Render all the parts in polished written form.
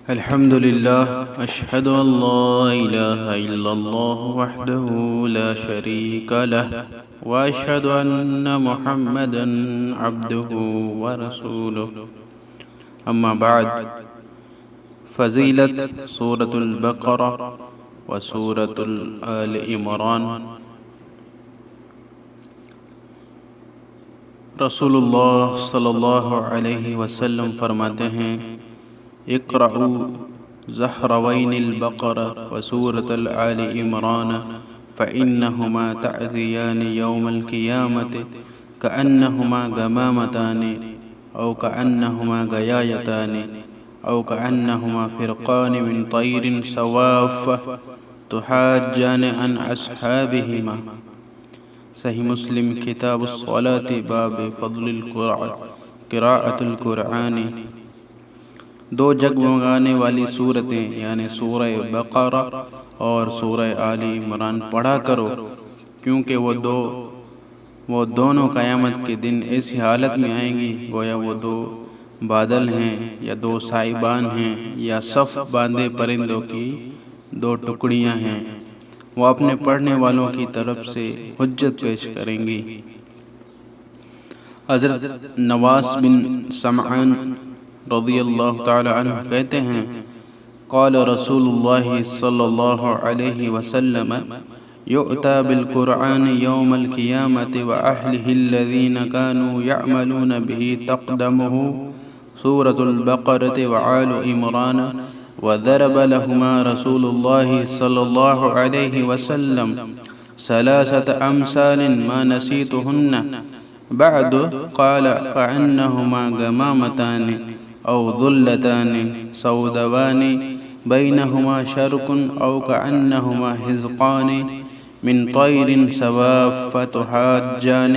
الحمد لله أشهد أن لا إله إلا الله وحده لا شريك له وأشهد أن محمدا عبده ورسوله أما بعد فضيلة سورة البقرة وسورة آل عمران رسول اللہ صلی اللہ علیہ وسلم فرماتے ہیں اقرأوا زہروین البقرة وسورة آل عمران فإنهما تعذيان يوم القيامة كأنهما غمامتان أو كأنهما غيايتان أو كأنهما فرقان من طير صواف تحاجان عن أصحابهما۔ صحیح مسلم کتاب الصلاة باب فضل قراءۃ القرآن۔ دو جگمگانے والی صورتیں یعنی سورہ بقرہ اور سورہ آل عمران پڑھا کرو، کیونکہ وہ دونوں قیامت کے دن ایسی حالت میں آئیں گی گویا وہ دو بادل ہیں یا دو سائبان ہیں یا صف باندھے پرندوں کی دو ٹکڑیاں ہیں۔ وہ اپنے پڑھنے والوں کی طرف سے حجت پیش کریں گی۔ حضرت نواس بن سمعان رضی اللہ تعالی عنہ کہتے ہیں قال رسول اللہ صلی اللہ علیہ وسلم یؤتى بالقرآن یوم القیامة وأہلہ الذین كانوا يعملون به تقدمه سورة البقرة وآل عمران وضرب لهما رسول الله صلى الله عليه وسلم ثلاثة أمثال ما نسيتهن بعد قال كأنهما غمامتان أو ظلتان سوداوان بينهما شرق أو كأنهما حزقان من طير صواف تحاجان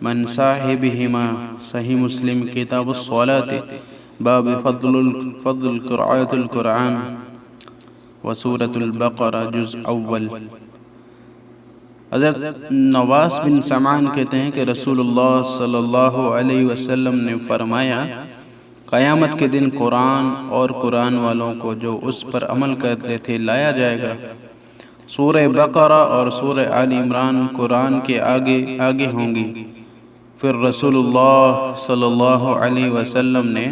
من صاحبهما۔ صحیح مسلم کتاب الصلاة باب فضل قراءۃ القرآن وسورة البقرہ جزء اول۔ حضرت نواس بن سمعان کہتے ہیں کہ رسول اللہ صلی اللہ علیہ وسلم نے فرمایا قیامت کے دن قرآن اور قرآن والوں کو جو اس پر عمل کرتے تھے لایا جائے گا۔ سورہ بقرہ اور سورہ آل عمران قرآن کے آگے آگے ہوں گی۔ پھر رسول اللہ صلی اللہ علیہ وسلم نے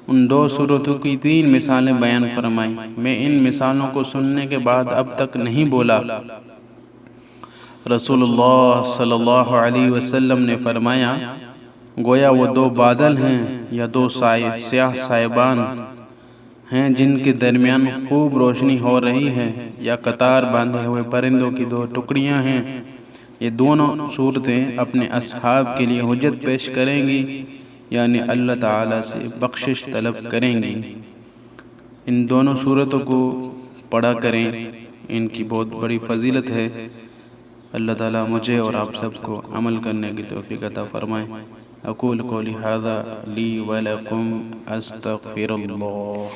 ان دو سورتوں کی 3 مثالیں بیان فرمائیں۔ میں ان مثالوں کو سننے کے بعد اب تک نہیں بولا۔ رسول اللہ صلی اللہ علیہ وسلم نے فرمایا گویا وہ دو بادل ہیں یا دو سیاہ سائبان ہیں جن کے درمیان خوب روشنی ہو رہی ہے، یا قطار باندھے ہوئے پرندوں کی دو ٹکڑیاں ہیں۔ یہ دونوں صورتیں اپنے اصحاب کے لیے حجت پیش کریں گی، یعنی اللہ تعالیٰ سے بخشش طلب کریں گی۔ ان دونوں صورتوں کو پڑھا کریں، ان کی بہت بڑی فضیلت ہے۔ اللہ تعالیٰ مجھے اور آپ سب کو عمل کرنے کی توفیق عطا فرمائے۔ اقول قولی ھذا لی ولکم استغفر اللہ۔